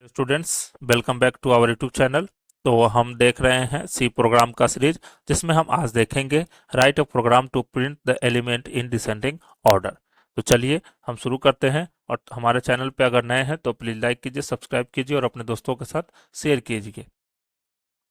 Students, welcome back to our YouTube channel. तो हम देख रहे हैं सी प्रोग्राम का सीरीज, जिसमें हम आज देखेंगे write a program to print the element in descending order. तो चलिए हम शुरू करते हैं। और हमारे चैनल पे अगर नए हैं तो प्लीज़ लाइक कीजिए, सब्सक्राइब कीजिए और अपने दोस्तों के साथ शेयर कीजिए।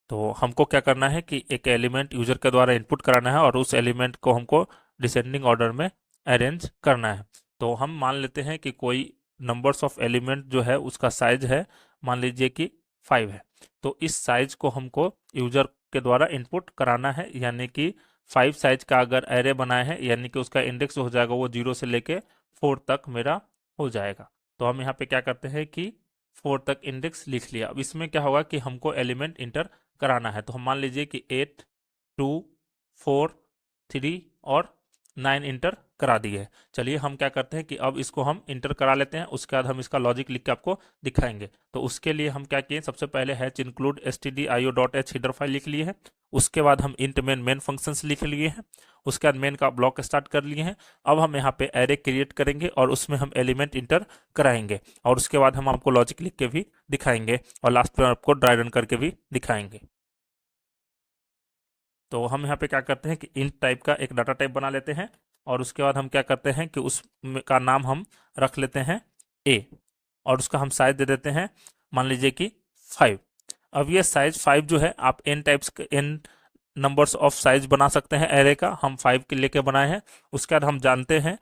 तो हमको क्या करना है कि एक एलिमेंट यूजर के द्वारा इनपुट कराना है और उस एलिमेंट को हमको डिसेंडिंग ऑर्डर में अरेंज करना है। तो हम मान लेते हैं कि कोई नंबर्स ऑफ एलिमेंट जो है उसका साइज है, मान लीजिए कि 5 है। तो इस साइज को हमको यूजर के द्वारा इनपुट कराना है, यानी कि 5 साइज का अगर एरे बनाया है, यानी कि उसका इंडेक्स हो जाएगा वो 0 से लेके 4 तक मेरा हो जाएगा। तो हम यहाँ पे क्या करते हैं कि 4 तक इंडेक्स लिख लिया। अब इसमें क्या होगा कि हमको एलिमेंट इंटर कराना है। तो हम मान लीजिए कि 8, 2, 4, 3 और 9 इंटर करा दिए है। चलिए हम क्या करते हैं कि अब इसको हम इंटर करा लेते हैं, उसके बाद हम इसका लॉजिक लिख के आपको दिखाएंगे। तो उसके लिए हम क्या किए, सबसे पहले hatch include stdio.h header file लिख लिए है। उसके बाद हम इंट मेन फंक्शंस लिख लिए हैं। उसके बाद मेन का ब्लॉक स्टार्ट कर लिए हैं। अब हम यहाँ पे एरे क्रिएट करेंगे और उसमें हम एलिमेंट इंटर कराएंगे, और उसके बाद हम आपको लॉजिक लिख के भी दिखाएंगे और लास्ट में आपको ड्राई रन करके भी दिखाएंगे। तो हम यहाँ पे क्या करते हैं कि इंट टाइप का एक डाटा टाइप बना लेते हैं, और उसके बाद हम क्या करते हैं कि उस का नाम हम रख लेते हैं ए, और उसका हम साइज दे देते हैं, मान लीजिए कि 5। अब ये साइज 5 जो है, आप N types N numbers of size बना सकते हैं एरे का। हम 5 के लेके बनाए हैं। उसके बाद हम जानते हैं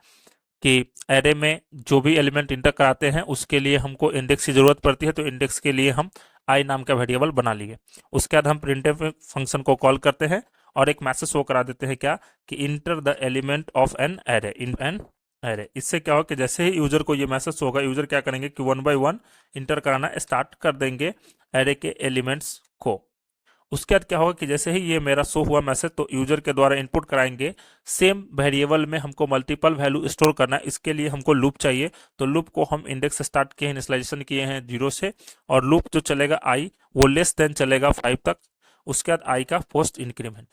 कि एरे में जो भी एलिमेंट इंटर कराते हैं उसके लिए हमको इंडेक्स की जरूरत पड़ती है। तो इंडेक्स के लिए हम आई नाम का वेरिएबल बना लिए। उसके बाद हम प्रिंटफ फंक्शन को कॉल करते हैं और एक मैसेज शो करा देते हैं, क्या कि enter the element of an array in an array. इससे क्या होगा कि जैसे ही यूजर को ये मैसेज होगा, यूजर क्या करेंगे कि 1 बाय 1 इंटर कराना स्टार्ट कर देंगे एरे के एलिमेंट्स को। उसके बाद क्या होगा कि जैसे ही ये मेरा शो हुआ मैसेज, तो यूजर के द्वारा इनपुट कराएंगे। सेम वेरिएबल में हमको मल्टीपल वैल्यू स्टोर करना है, इसके लिए हमको लूप चाहिए। तो लूप को हम इंडेक्स स्टार्ट किए हैं, इनिशियलाइजेशन किए हैं 0 से, और लूप जो चलेगा आई वो लेस देन चलेगा 5 तक। उसके बाद आई का पोस्ट इंक्रीमेंट।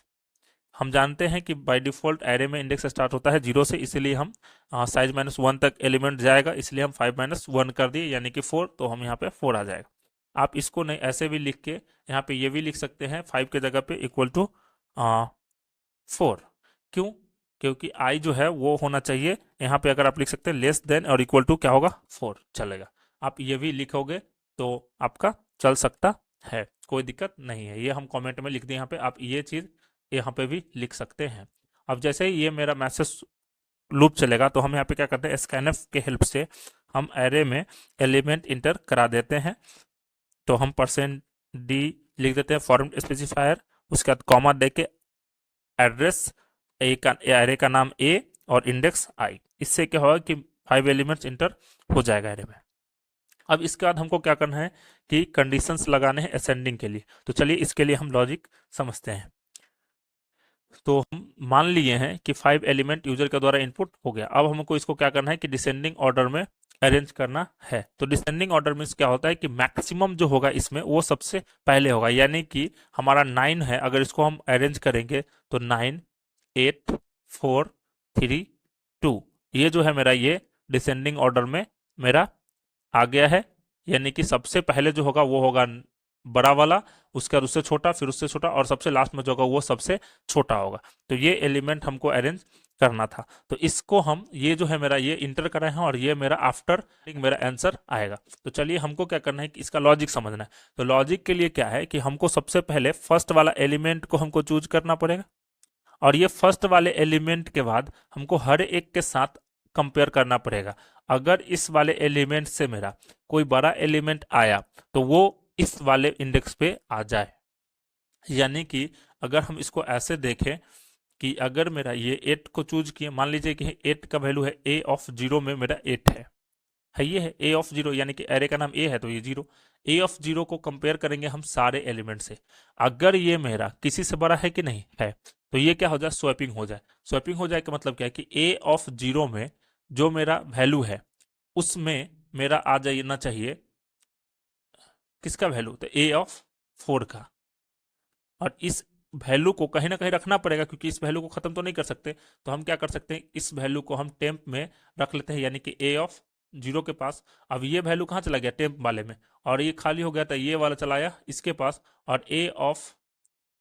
हम जानते हैं कि बाय डिफॉल्ट एरे में इंडेक्स स्टार्ट होता है 0 से, इसीलिए हम साइज -1 तक एलिमेंट जाएगा, इसलिए हम 5 - 1 कर दिए, यानी कि 4। तो हम यहाँ पे 4 आ जाएगा। आप इसको नहीं ऐसे भी लिख के यहाँ पे ये भी लिख सकते हैं, 5 के जगह पे इक्वल टू 4। क्यों? क्योंकि आई जो है वो होना चाहिए, यहाँ पे अगर आप लिख सकते हैं लेस देन और इक्वल टू क्या होगा 4 चलेगा। आप ये भी लिखोगे तो आपका चल सकता है, कोई दिक्कत नहीं है। ये हम कमेंट में लिख दें यहाँ पे, आप ये चीज़ यहाँ पे भी लिख सकते हैं। अब जैसे ही ये मेरा मैसेज लूप चलेगा, तो हम यहाँ पे क्या करते हैं, स्कैनफ के हेल्प से हम एरे में एलिमेंट इंटर करा देते हैं। तो हम %d लिख देते हैं फॉर्म स्पेसिफायर, उसके बाद कॉमा दे के एड्रेस ए का, एरे का नाम ए और इंडेक्स आई। इससे क्या होगा कि 5 एलिमेंट्स इंटर हो जाएगा एरे में। अब इसके बाद हमको क्या करना है कि कंडीशंस लगाने हैं असेंडिंग के लिए। तो चलिए इसके लिए हम लॉजिक समझते हैं। तो हम मान लिए हैं कि 5 एलिमेंट यूजर के द्वारा इनपुट हो गया। अब हमको इसको क्या करना है कि डिसेंडिंग ऑर्डर में अरेंज करना है। तो डिसेंडिंग ऑर्डर में क्या होता है कि मैक्सिमम जो होगा इसमें वो सबसे पहले होगा, यानी कि हमारा 9 है, अगर इसको हम अरेंज करेंगे तो 9, 8, 4, 3, 2, ये जो है मेरा ये डिसेंडिंग ऑर्डर में मेरा आ गया है। यानी कि सबसे पहले जो होगा वो होगा बड़ा वाला, उसके बाद उससे छोटा, फिर उससे छोटा, और सबसे लास्ट में जो होगा वो सबसे छोटा होगा। तो ये एलिमेंट हमको अरेंज करना था। तो इसको हम, ये जो है मेरा ये इंटर कर रहे हैं और ये मेरा आफ्टर मेरा आंसर आएगा। तो चलिए हमको क्या करना है कि इसका लॉजिक समझना है। तो लॉजिक के लिए क्या है कि हमको सबसे पहले फर्स्ट वाला एलिमेंट को हमको चूज करना पड़ेगा, और ये फर्स्ट वाले एलिमेंट के बाद हमको हर एक के साथ कंपेयर करना पड़ेगा। अगर इस वाले एलिमेंट से मेरा कोई बड़ा एलिमेंट आया तो वो इस वाले इंडेक्स पे आ जाए। यानी कि अगर हम इसको ऐसे देखें कि अगर मेरा ये 8 को चूज किया, मान लीजिए कि 8 का वैल्यू है ए ऑफ 0 में मेरा 8 है ये है ए ऑफ 0, यानी कि एरे का नाम ए है तो ये 0। ए ऑफ 0 को कंपेयर करेंगे हम सारे एलिमेंट से। अगर ये मेरा किसी से बड़ा है कि नहीं है, तो ये क्या हो जाए, स्वैपिंग हो जाए। स्वैपिंग हो जाए का मतलब क्या है कि ए ऑफ 0 में जो मेरा वैल्यू है उसमें मेरा आ जाना चाहिए किसका वैल्यू, तो ए ऑफ 4 का। और इस वैल्यू को कहीं ना कहीं रखना पड़ेगा, क्योंकि इस वैल्यू को खत्म तो नहीं कर सकते। तो हम क्या कर सकते हैं, इस वैल्यू को हम टेम्प में रख लेते हैं, यानी कि ए ऑफ जीरो के पास। अब ये वैल्यू कहाँ चला गया, टेम्प वाले में, और ये खाली हो गया था, ये वाला चला आया इसके पास, और ए ऑफ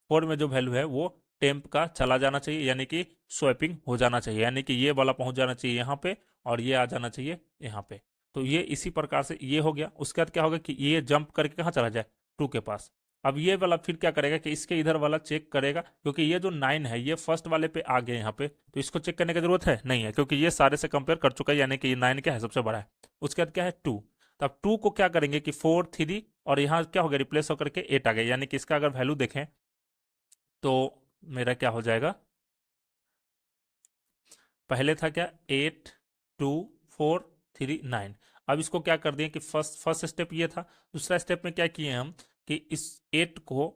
4 में जो वैल्यू है वो टेम्प का चला जाना चाहिए, यानी कि स्वैपिंग हो जाना चाहिए, यानी कि ये वाला पहुंच जाना चाहिए यहाँ पे और ये आ जाना चाहिए यहाँ पे। तो ये इसी प्रकार से ये हो गया। उसके बाद क्या होगा कि ये जंप करके कहाँ चला जाए, 2 के पास। अब ये वाला फिर क्या करेगा कि इसके इधर वाला चेक करेगा, क्योंकि ये जो 9 है ये फर्स्ट वाले पे आ गए यहाँ पे, तो इसको चेक करने की जरूरत है नहीं है, क्योंकि ये सारे से कंपेयर कर चुका है, यानी कि ये 9 क्या है, सबसे बड़ा है। उसके बाद क्या है 2, तो अब 2 को क्या करेंगे कि 4 3 और यहाँ क्या हो गया, रिप्लेस होकर के 8 आ गया, यानी कि इसका अगर वैल्यू देखें तो मेरा क्या हो जाएगा, पहले था क्या 8 2 4 3 9। अब इसको क्या कर दिए कि फर्स्ट स्टेप ये था। दूसरा स्टेप में क्या किए हम कि इस 8 को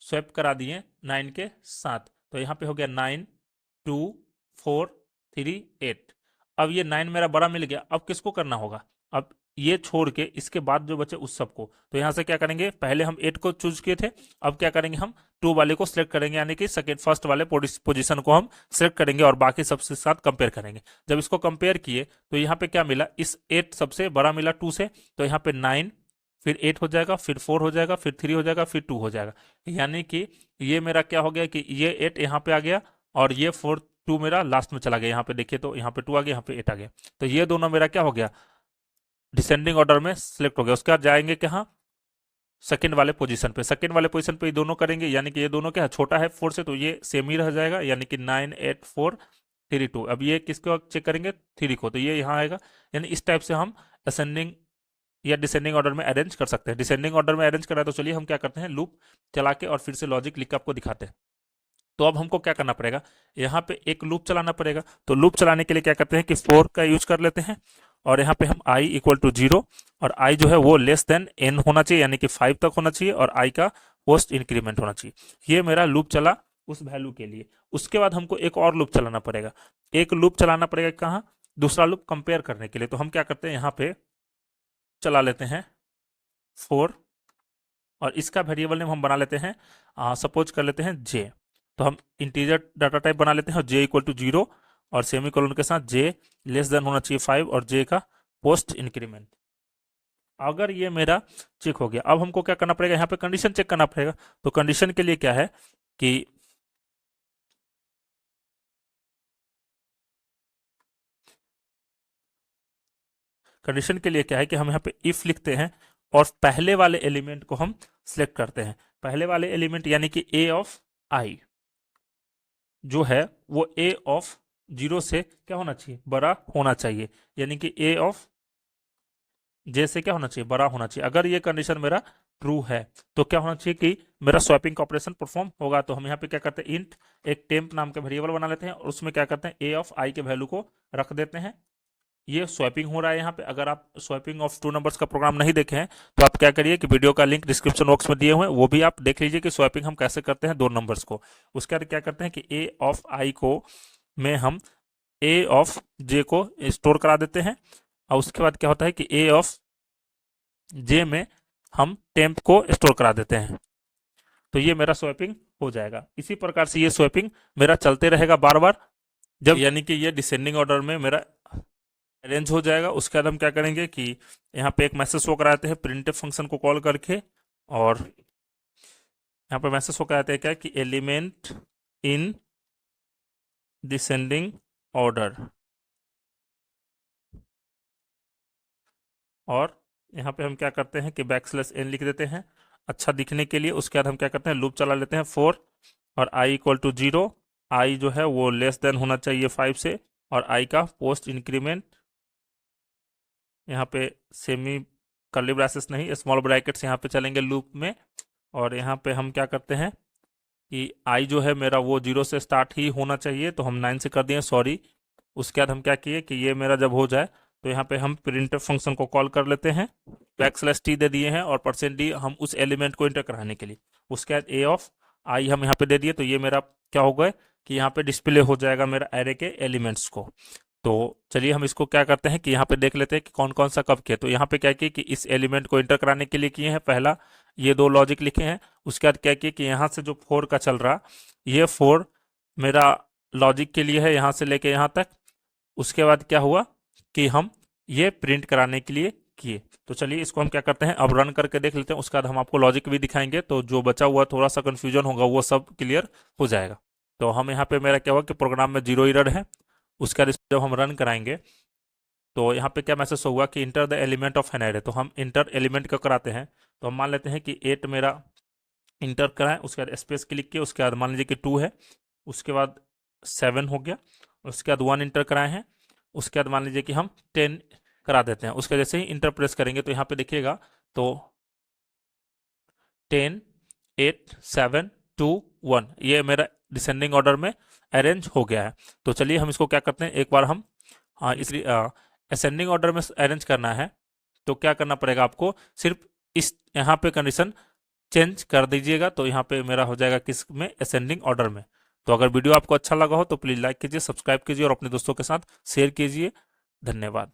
स्वैप करा दिए 9 के साथ, तो यहाँ पे हो गया 9 2 4 3 8। अब ये 9 मेरा बड़ा मिल गया। अब किसको करना होगा, अब ये छोड़ के इसके बाद जो बचे उस सबको, तो यहाँ से क्या करेंगे, पहले हम 8 को चूज किए थे, अब क्या करेंगे हम 2 वाले को सिलेक्ट करेंगे, यानी कि सेकेंड फर्स्ट वाले पोजीशन को हम सिलेक्ट करेंगे और बाकी सबसे साथ कंपेयर करेंगे। जब इसको कंपेयर किए तो यहाँ पे क्या मिला, इस 8 सबसे बड़ा मिला 2 से, तो यहाँ पे 9 फिर 8 हो जाएगा, फिर 4 हो जाएगा, फिर 3 हो जाएगा, फिर 2 हो जाएगा, यानी कि ये मेरा क्या हो गया कि ये 8 यहाँ पे आ गया और ये 4 2 मेरा लास्ट में चला गया। यहाँ पे देखिए तो यहाँ पे 2 आ गया, यहाँ पे 8 आ गया, तो ये दोनों मेरा क्या हो गया, डिसेंडिंग ऑर्डर में सिलेक्ट हो गया। उसके बाद जाएंगे कहाँ, सेकंड वाले पोजीशन पे, सेकंड वाले पोजीशन पे ये दोनों करेंगे, यानी कि ये दोनों क्या है, छोटा है 4 से, तो ये सेम ही रह जाएगा, यानी कि 9 8 4 3 2। अब ये किसको चेक करेंगे, 3 को, तो ये यहाँ आएगा। यानी इस टाइप से हम असेंडिंग या डिसेंडिंग ऑर्डर में अरेंज कर सकते हैं। डिसेंडिंग ऑर्डर में अरेंज करा, तो चलिए हम क्या करते हैं, लूप चला के और फिर से लॉजिक लिख के आपको दिखाते हैं। तो अब हमको क्या करना पड़ेगा, यहाँ पे एक लूप चलाना पड़ेगा। तो लूप चलाने के लिए क्या करते हैं कि 4 का यूज कर लेते हैं, और यहाँ पे हम i इक्वल टू 0, और i जो है वो लेस देन n होना चाहिए, यानी कि 5 तक होना चाहिए, और i का पोस्ट इंक्रीमेंट होना चाहिए। ये मेरा लूप चला उस वैल्यू के लिए। उसके बाद हमको एक और लूप चलाना पड़ेगा, एक लूप चलाना पड़ेगा कहाँ, दूसरा लूप कंपेयर करने के लिए। तो हम क्या करते हैं, यहाँ पे चला लेते हैं 4, और इसका वेरिएबल नेम हम बना लेते हैं, सपोज कर लेते हैं j। तो हम इंटीजर डाटा टाइप बना लेते हैं, और j इक्वल टू 0, और सेमी कोलन के साथ j लेस देन होना चाहिए 5, और j का पोस्ट इंक्रीमेंट। अगर ये मेरा चेक हो गया, अब हमको क्या करना पड़ेगा, यहाँ पे कंडीशन चेक करना पड़ेगा। तो कंडीशन के लिए क्या है कि कंडीशन के लिए क्या है कि हम यहाँ पे इफ लिखते हैं, और पहले वाले एलिमेंट को हम सिलेक्ट करते हैं। पहले वाले एलिमेंट यानी कि a ऑफ i जो है वो a ऑफ 0 से क्या होना चाहिए, बड़ा होना चाहिए, यानी कि a ऑफ j से क्या होना चाहिए, बड़ा होना चाहिए। अगर ये कंडीशन मेरा ट्रू है तो क्या होना चाहिए कि मेरा स्वैपिंग का ऑपरेशन परफॉर्म होगा। तो हम यहाँ पे क्या करते हैं, इंट एक टेम्प नाम का वेरिएबल बना लेते हैं, और उसमें क्या करते हैं, a ऑफ i के वैल्यू को रख देते हैं। ये स्वैपिंग हो रहा है यहाँ पे। अगर आप स्वैपिंग ऑफ 2 नंबर्स का प्रोग्राम नहीं देखे हैं तो आप क्या करिए कि वीडियो का लिंक डिस्क्रिप्शन बॉक्स में दिए हुए हैं, वो भी आप देख लीजिए कि स्वैपिंग हम कैसे करते हैं 2 नंबर्स को। उसके बाद क्या करते हैं कि a ऑफ i को में हम a ऑफ j को स्टोर करा देते हैं, और उसके बाद क्या होता है कि a ऑफ j में हम टेम्प को स्टोर करा देते हैं। तो ये मेरा स्वैपिंग हो जाएगा। इसी प्रकार से ये स्वैपिंग मेरा चलते रहेगा बार बार, जब यानी कि ये डिसेंडिंग ऑर्डर में मेरा अरेंज हो जाएगा। उसके बाद हम क्या करेंगे कि यहाँ पे एक मैसेज शो कराते हैं प्रिंटफ फंक्शन को कॉल करके, और यहाँ पे मैसेज शो कराते हैं क्या कि एलिमेंट इन डिसेंडिंग ऑर्डर, और यहाँ पे हम क्या करते हैं कि \n लिख देते हैं अच्छा दिखने के लिए। उसके बाद हम क्या करते हैं, लूप चला लेते हैं 4, और i इक्वल टू 0, i जो है वो लेस देन होना चाहिए 5 से, और i का पोस्ट इंक्रीमेंट यहाँ पे सेमी कर्ली ब्रेसेस नहीं, स्मॉल ब्रैकेट्स यहाँ पे चलेंगे लूप में। और यहाँ पे हम क्या करते हैं कि i जो है मेरा वो 0 से स्टार्ट ही होना चाहिए, तो हम 9 से कर दिए, सॉरी। उसके बाद हम क्या किए कि ये मेरा जब हो जाए तो यहाँ पे हम प्रिंटफ फंक्शन को कॉल कर लेते हैं, \t दे दिए हैं, और %d हम उस एलिमेंट को इंटर कराने के लिए। उसके बाद a ऑफ i हम यहाँ पे दे दिए, तो ये मेरा क्या हो गया कि यहाँ पे डिस्प्ले हो जाएगा मेरा एरे के एलिमेंट्स को। तो चलिए हम इसको क्या करते हैं कि यहाँ पे देख लेते हैं कि कौन कौन सा कब किया। तो यहाँ पे क्या किया कि इस एलिमेंट को इंटर कराने के लिए किए हैं, पहला ये 2 लॉजिक लिखे हैं। उसके बाद क्या किया कि यहाँ से जो 4 का चल रहा, ये 4 मेरा लॉजिक के लिए है यहाँ से लेके यहाँ तक। उसके बाद क्या हुआ कि हम ये प्रिंट कराने के लिए किए। तो चलिए इसको हम क्या करते हैं, अब रन करके देख लेते हैं, उसके बाद हम आपको लॉजिक भी दिखाएंगे, तो जो बचा हुआ थोड़ा सा कन्फ्यूजन होगा वो सब क्लियर हो जाएगा। तो हम यहाँ पे मेरा क्या हुआ कि प्रोग्राम में 0 एरर है। उसके बाद जब हम रन कराएंगे तो यहाँ पे क्या मैसेज होगा कि enter the element of an array. तो हम इंटर एलिमेंट का कराते हैं। तो हम मान लेते हैं कि 8 मेरा इंटर कराएं, उसके बाद स्पेस क्लिक किया, उसके बाद मान लीजिए कि 2 है, उसके बाद 7 हो गया, उसके बाद 1 इंटर कराए हैं, उसके बाद मान लीजिए कि हम 10 करा देते हैं। उसके जैसे ही इंटर प्रेस करेंगे तो यहाँ पे देखिएगा तो 10 8 7 2 1 ये मेरा डिसेंडिंग ऑर्डर में अरेंज हो गया है। तो चलिए हम इसको क्या करते हैं, एक बार हम इस असेंडिंग ऑर्डर में अरेंज करना है। तो क्या करना पड़ेगा आपको, सिर्फ इस यहाँ पे कंडीशन चेंज कर दीजिएगा, तो यहाँ पे मेरा हो जाएगा किस में, असेंडिंग ऑर्डर में। तो अगर वीडियो आपको अच्छा लगा हो तो प्लीज़ लाइक कीजिए, सब्सक्राइब कीजिए और अपने दोस्तों के साथ शेयर कीजिए। धन्यवाद।